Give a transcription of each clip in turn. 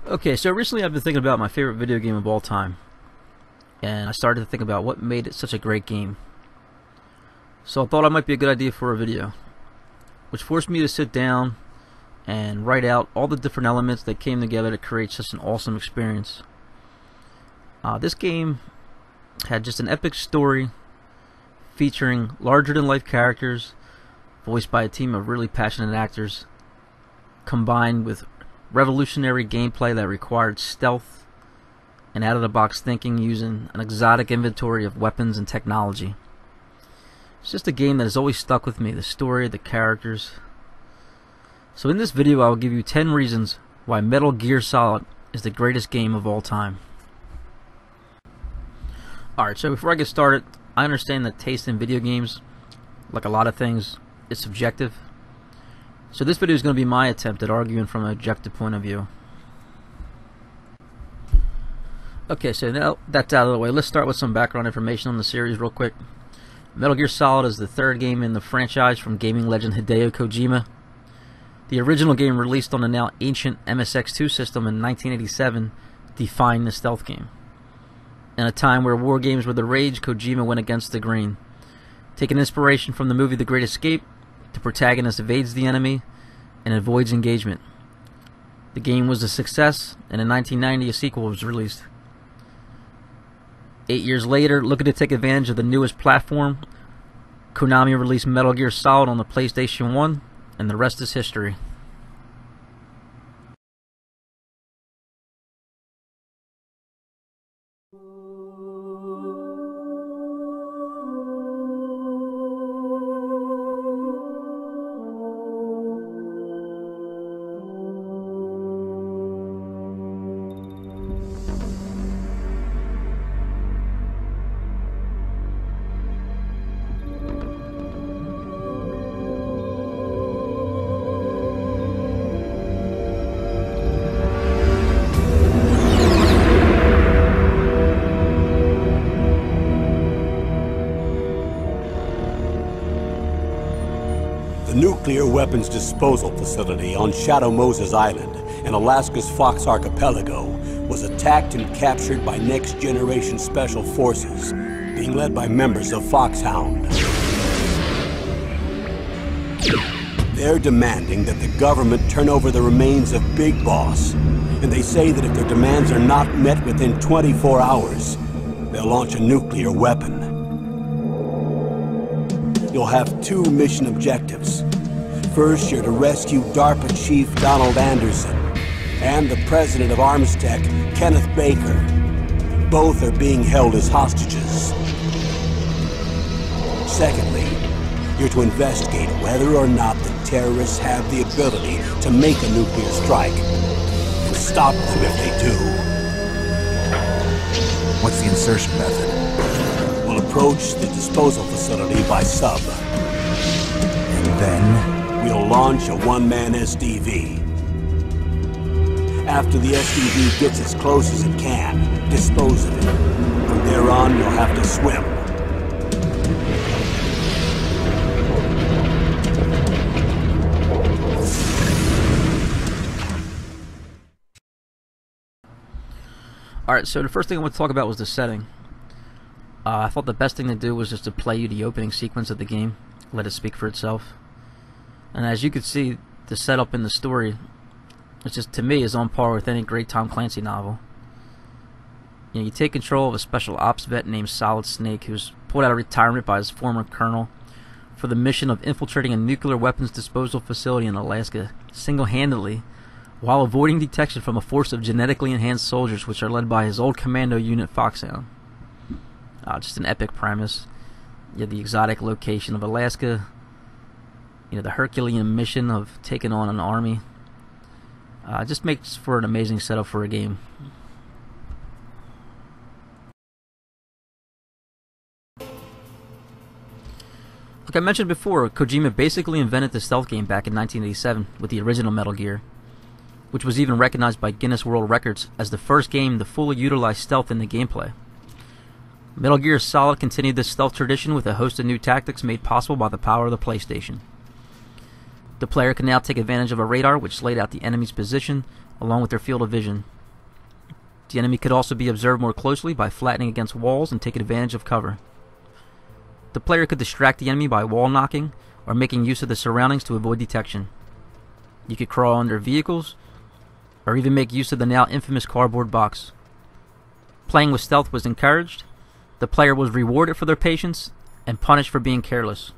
Okay, so recently I've been thinking about my favorite video game of all time, and I started to think about what made it such a great game. So I thought it might be a good idea for a video, which forced me to sit down and write out all the different elements that came together to create such an awesome experience. This game had just an epic story featuring larger-than-life characters voiced by a team of really passionate actors, combined with revolutionary gameplay that required stealth and out-of-the-box thinking using an exotic inventory of weapons and technology. It's just a game that has always stuck with me, the story, the characters. So in this video I will give you 10 reasons why Metal Gear Solid is the greatest game of all time. Alright, so before I get started, I understand that taste in video games, like a lot of things, is subjective. So this video is going to be my attempt at arguing from an objective point of view. Okay, so now that's out of the way, let's start with some background information on the series real quick. Metal Gear Solid is the third game in the franchise from gaming legend Hideo Kojima. The original game, released on the now ancient MSX2 system in 1987, defined the stealth game. In a time where war games were the rage, Kojima went against the grain. Taking inspiration from the movie The Great Escape, the protagonist evades the enemy and avoids engagement. The game was a success, and in 1990 a sequel was released. 8 years later, looking to take advantage of the newest platform, Konami released Metal Gear Solid on the PlayStation 1, and the rest is history. The nuclear weapons disposal facility on Shadow Moses Island in Alaska's Fox Archipelago was attacked and captured by next-generation special forces, being led by members of Foxhound. They're demanding that the government turn over the remains of Big Boss, and they say that if their demands are not met within 24 hours, they'll launch a nuclear weapon. You'll have two mission objectives. First, you're to rescue DARPA Chief Donald Anderson and the President of Armstech, Kenneth Baker. Both are being held as hostages. Secondly, you're to investigate whether or not the terrorists have the ability to make a nuclear strike and stop them if they do. What's the insertion method? We'll approach the disposal facility by sub. And then? We'll launch a one-man SDV. After the SDV gets as close as it can, dispose of it. From there on, you'll have to swim. Alright, so the first thing I want to talk about was the setting. I thought the best thing to do was just to play you the opening sequence of the game, let it speak for itself. And as you can see, the setup in the story, it's just, to me, is on par with any great Tom Clancy novel. You know, you take control of a special ops vet named Solid Snake, who's pulled out of retirement by his former colonel for the mission of infiltrating a nuclear weapons disposal facility in Alaska single-handedly, while avoiding detection from a force of genetically enhanced soldiers which are led by his old commando unit Foxhound. Just an epic premise. You have the exotic location of Alaska, you know, the Herculean mission of taking on an army. It just makes for an amazing setup for a game. Like I mentioned before, Kojima basically invented the stealth game back in 1987 with the original Metal Gear, which was even recognized by Guinness World Records as the first game to fully utilize stealth in the gameplay. Metal Gear Solid continued this stealth tradition with a host of new tactics made possible by the power of the PlayStation. The player can now take advantage of a radar which laid out the enemy's position along with their field of vision, The enemy could also be observed more closely by flattening against walls and taking advantage of cover. The player could distract the enemy by wall knocking or making use of the surroundings to avoid detection. You could crawl under vehicles or even make use of the now infamous cardboard box. Playing with stealth was encouraged. The player was rewarded for their patience and punished for being careless.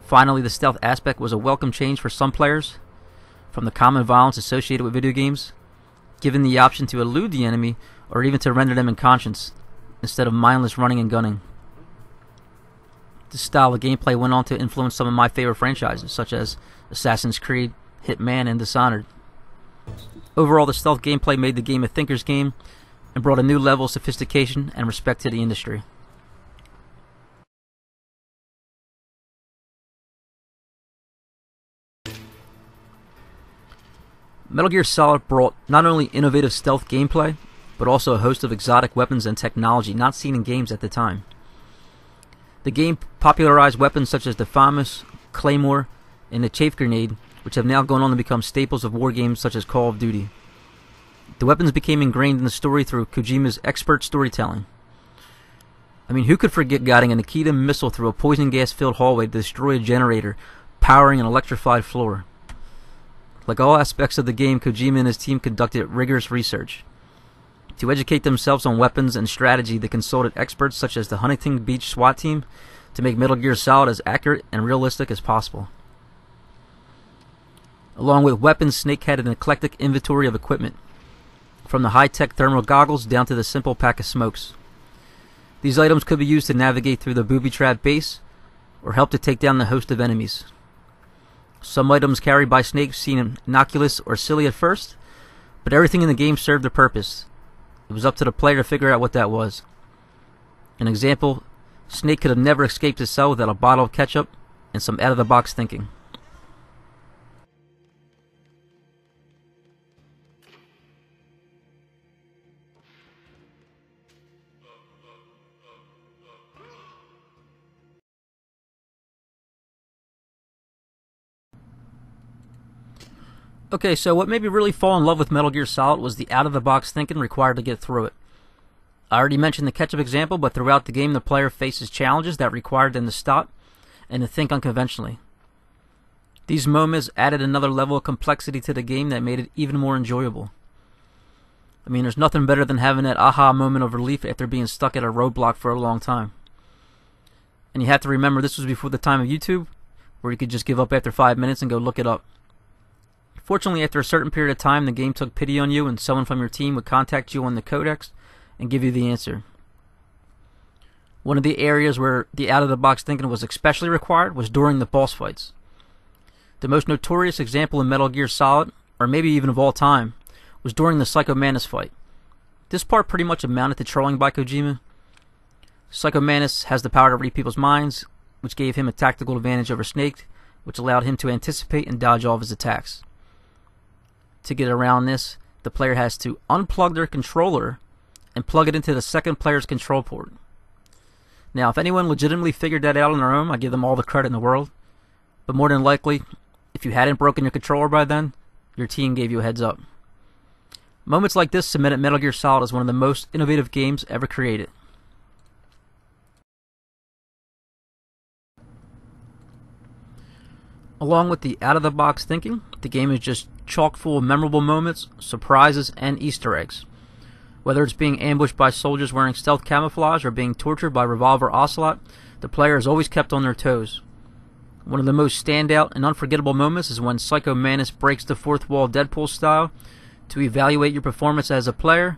Finally, the stealth aspect was a welcome change for some players from the common violence associated with video games, given the option to elude the enemy or even to render them unconscious instead of mindless running and gunning. This style of gameplay went on to influence some of my favorite franchises, such as Assassin's Creed, Hitman, and Dishonored. Overall, the stealth gameplay made the game a thinker's game and brought a new level of sophistication and respect to the industry. Metal Gear Solid brought not only innovative stealth gameplay, but also a host of exotic weapons and technology not seen in games at the time. The game popularized weapons such as the famous Claymore and the Chafe Grenade, which have now gone on to become staples of war games such as Call of Duty. The weapons became ingrained in the story through Kojima's expert storytelling. I mean, who could forget guiding a Nikita missile through a poison gas-filled hallway to destroy a generator, powering an electrified floor? Like all aspects of the game, Kojima and his team conducted rigorous research. To educate themselves on weapons and strategy, they consulted experts such as the Huntington Beach SWAT team to make Metal Gear Solid as accurate and realistic as possible. Along with weapons, Snake had an eclectic inventory of equipment, from the high-tech thermal goggles down to the simple pack of smokes. These items could be used to navigate through the booby-trapped base or help to take down the host of enemies. Some items carried by Snake seem innocuous or silly at first, but everything in the game served a purpose. It was up to the player to figure out what that was. An example, Snake could have never escaped his cell without a bottle of ketchup and some out-of-the-box thinking. Okay, so what made me really fall in love with Metal Gear Solid was the out-of-the-box thinking required to get through it. I already mentioned the ketchup example, but throughout the game the player faces challenges that required them to stop and to think unconventionally. These moments added another level of complexity to the game that made it even more enjoyable. I mean, there's nothing better than having that aha moment of relief after being stuck at a roadblock for a long time. And you have to remember, this was before the time of YouTube, where you could just give up after 5 minutes and go look it up. Fortunately, after a certain period of time, the game took pity on you and someone from your team would contact you on the codex and give you the answer. One of the areas where the out-of-the-box thinking was especially required was during the boss fights. The most notorious example in Metal Gear Solid, or maybe even of all time, was during the Psycho Mantis fight. This part pretty much amounted to trolling by Kojima. Psycho Mantis has the power to read people's minds, which gave him a tactical advantage over Snake, which allowed him to anticipate and dodge all of his attacks. To get around this, the player has to unplug their controller and plug it into the second player's control port. Now, if anyone legitimately figured that out on their own, I give them all the credit in the world. But more than likely, if you hadn't broken your controller by then, your team gave you a heads up. Moments like this cemented Metal Gear Solid as one of the most innovative games ever created. Along with the out-of-the-box thinking, the game is just chock full of memorable moments, surprises, and Easter eggs. Whether it's being ambushed by soldiers wearing stealth camouflage or being tortured by Revolver Ocelot, the player is always kept on their toes. One of the most standout and unforgettable moments is when Psycho Mantis breaks the fourth wall Deadpool style to evaluate your performance as a player,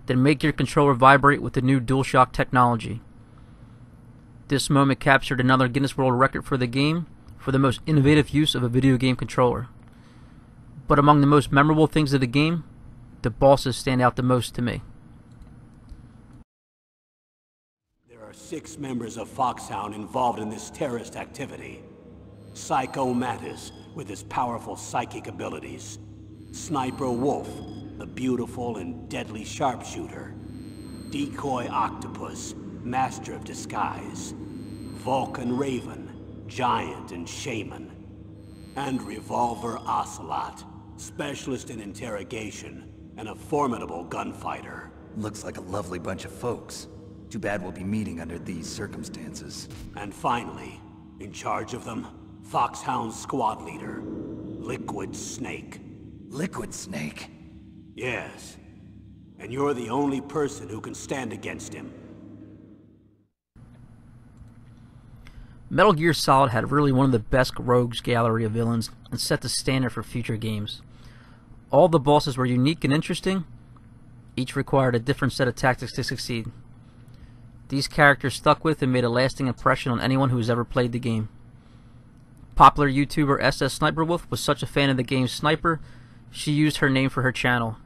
then make your controller vibrate with the new DualShock technology. This moment captured another Guinness World Record for the game for the most innovative use of a video game controller. But among the most memorable things of the game, the bosses stand out the most to me. There are 6 members of Foxhound involved in this terrorist activity. Psycho Mantis, with his powerful psychic abilities. Sniper Wolf, the beautiful and deadly sharpshooter. Decoy Octopus, master of disguise. Vulcan Raven, giant and shaman. And Revolver Ocelot, specialist in interrogation, and a formidable gunfighter. Looks like a lovely bunch of folks. Too bad we'll be meeting under these circumstances. And finally, in charge of them, Foxhound's squad leader, Liquid Snake. Liquid Snake? Yes. And you're the only person who can stand against him. Metal Gear Solid had really one of the best rogues gallery of villains and set the standard for future games. All the bosses were unique and interesting. Each required a different set of tactics to succeed. These characters stuck with and made a lasting impression on anyone who has ever played the game. Popular YouTuber SS Sniper Wolf was such a fan of the game Sniper, she used her name for her channel.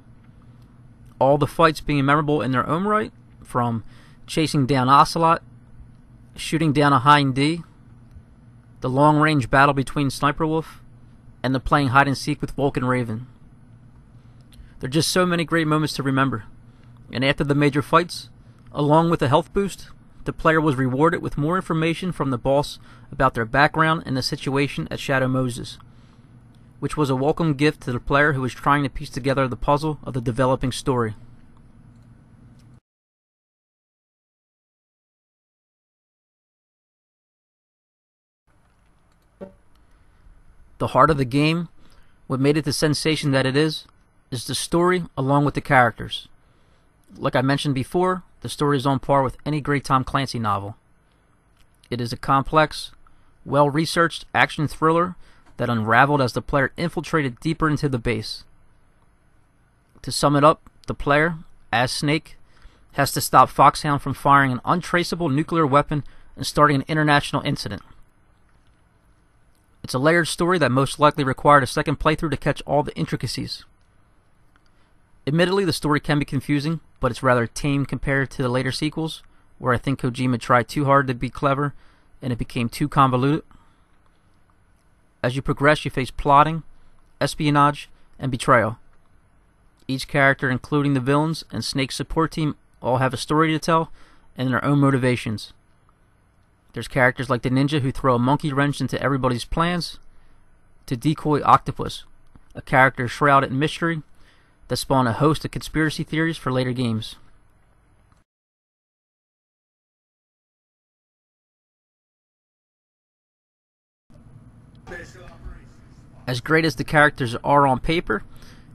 All the fights being memorable in their own right, from chasing down Ocelot, shooting down a Hind D, the long-range battle between Sniper Wolf, and the playing hide-and-seek with Vulcan Raven. There are just so many great moments to remember, and after the major fights, along with a health boost, the player was rewarded with more information from the boss about their background and the situation at Shadow Moses, which was a welcome gift to the player who was trying to piece together the puzzle of the developing story. The heart of the game, what made it the sensation that it is the story along with the characters. Like I mentioned before, the story is on par with any great Tom Clancy novel. It is a complex, well-researched action thriller that unraveled as the player infiltrated deeper into the base. To sum it up, the player, as Snake, has to stop Foxhound from firing an untraceable nuclear weapon and starting an international incident. It's a layered story that most likely required a second playthrough to catch all the intricacies. Admittedly, the story can be confusing, but it's rather tame compared to the later sequels, where I think Kojima tried too hard to be clever, and it became too convoluted. As you progress, you face plotting, espionage, and betrayal. Each character, including the villains and Snake's support team, all have a story to tell and their own motivations. There's characters like the ninja who throw a monkey wrench into everybody's plans, to Decoy Octopus, a character shrouded in mystery that spawn a host of conspiracy theories for later games. As great as the characters are on paper,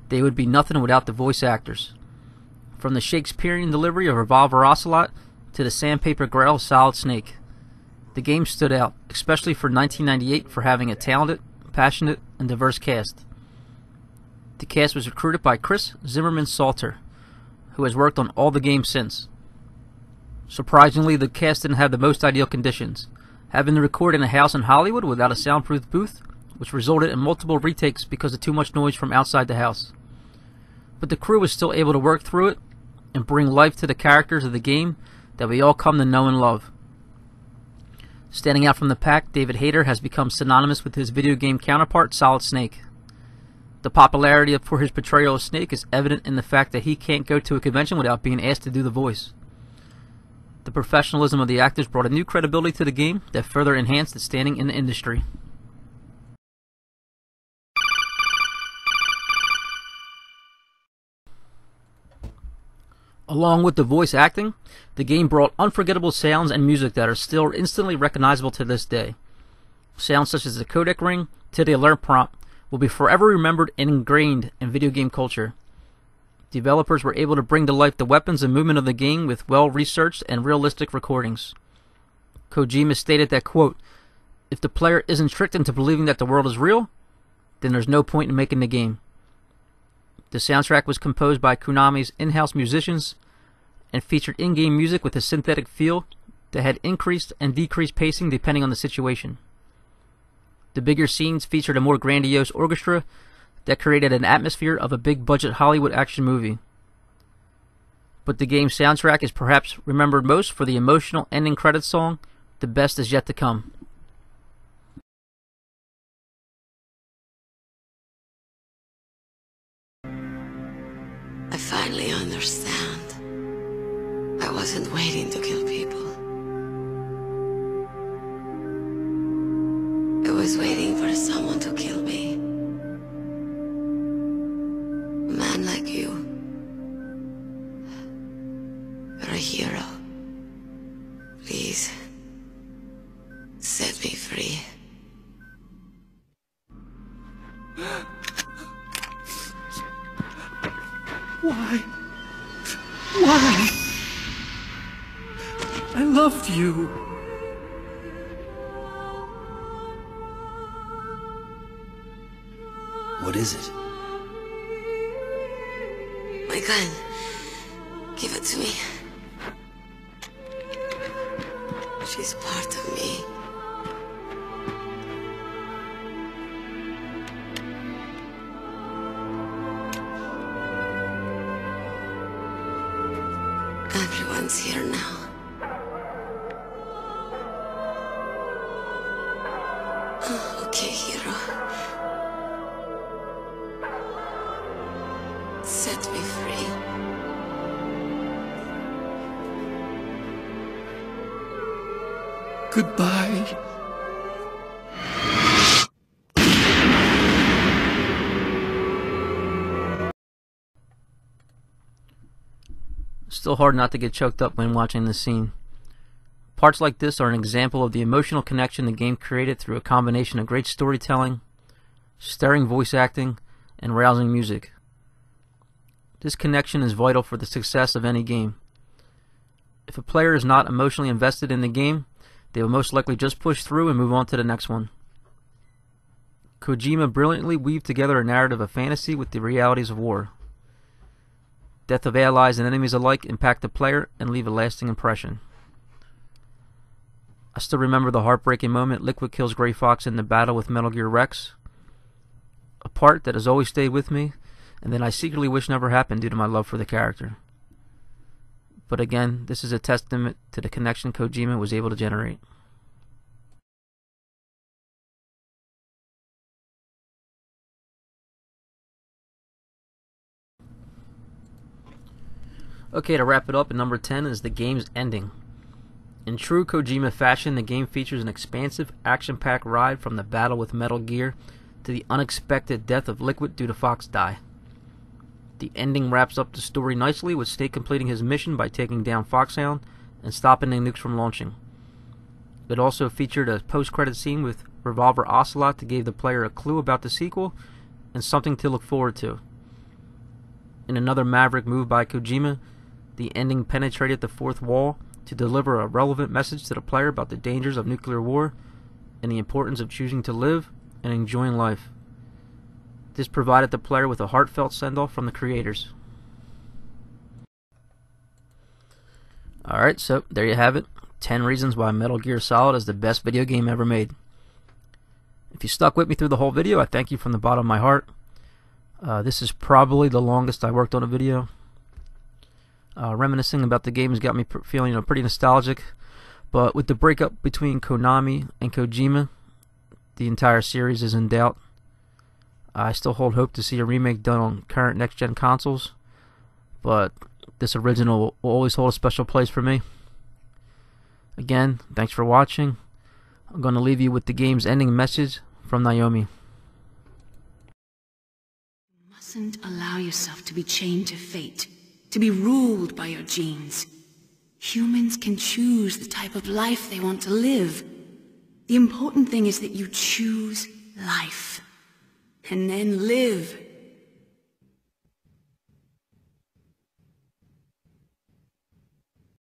they would be nothing without the voice actors. From the Shakespearean delivery of Revolver Ocelot to the sandpaper growl of Solid Snake, the game stood out, especially for 1998, for having a talented, passionate, and diverse cast. The cast was recruited by Chris Zimmerman Salter, who has worked on all the games since. Surprisingly, the cast didn't have the most ideal conditions, having to record in a house in Hollywood without a soundproof booth, which resulted in multiple retakes because of too much noise from outside the house. But the crew was still able to work through it and bring life to the characters of the game that we all come to know and love. Standing out from the pack, David Hayter has become synonymous with his video game counterpart, Solid Snake. The popularity for his portrayal of Snake is evident in the fact that he can't go to a convention without being asked to do the voice. The professionalism of the actors brought a new credibility to the game that further enhanced its standing in the industry. Along with the voice acting, the game brought unforgettable sounds and music that are still instantly recognizable to this day. Sounds such as the codec ring to the alert prompt will be forever remembered and ingrained in video game culture. Developers were able to bring to life the weapons and movement of the game with well-researched and realistic recordings. Kojima stated that, quote, "If the player isn't tricked into believing that the world is real, then there's no point in making the game." The soundtrack was composed by Konami's in-house musicians and featured in-game music with a synthetic feel that had increased and decreased pacing depending on the situation. The bigger scenes featured a more grandiose orchestra that created an atmosphere of a big-budget Hollywood action movie. But the game's soundtrack is perhaps remembered most for the emotional ending credits song, "The Best Is Yet to Come." I finally understand. I wasn't waiting to kill people. I was waiting for someone to kill me. A man like you. hero. Please, set me free. Why? Why? I loved you. What is it? My gun. Give it to me. She's part of me. Everyone's here now. Okay, hero. Set me free. Goodbye. Still hard not to get choked up when watching this scene. Parts like this are an example of the emotional connection the game created through a combination of great storytelling, stirring voice acting, and rousing music. This connection is vital for the success of any game. If a player is not emotionally invested in the game, they will most likely just push through and move on to the next one. Kojima brilliantly weaved together a narrative of fantasy with the realities of war. Death of allies and enemies alike impact the player and leave a lasting impression. I still remember the heartbreaking moment Liquid kills Gray Fox in the battle with Metal Gear Rex. A part that has always stayed with me, and that I secretly wish never happened due to my love for the character. But again, this is a testament to the connection Kojima was able to generate. Okay, to wrap it up, at number 10 is the game's ending. In true Kojima fashion, the game features an expansive, action-packed ride from the battle with Metal Gear to the unexpected death of Liquid due to Fox die. The ending wraps up the story nicely, with Snake completing his mission by taking down Foxhound and stopping the nukes from launching. It also featured a post-credit scene with Revolver Ocelot to give the player a clue about the sequel and something to look forward to. In another maverick move by Kojima, the ending penetrated the fourth wall to deliver a relevant message to the player about the dangers of nuclear war and the importance of choosing to live and enjoying life. This provided the player with a heartfelt send-off from the creators. Alright, so there you have it. 10 reasons why Metal Gear Solid is the best video game ever made. If you stuck with me through the whole video, I thank you from the bottom of my heart. This is probably the longest I worked on a video. Reminiscing about the game has got me feeling pretty nostalgic. But with the breakup between Konami and Kojima, the entire series is in doubt. I still hold hope to see a remake done on current next-gen consoles, but this original will always hold a special place for me. Again, thanks for watching. I'm going to leave you with the game's ending message from Naomi. You mustn't allow yourself to be chained to fate, to be ruled by your genes. Humans can choose the type of life they want to live. The important thing is that you choose life, and then live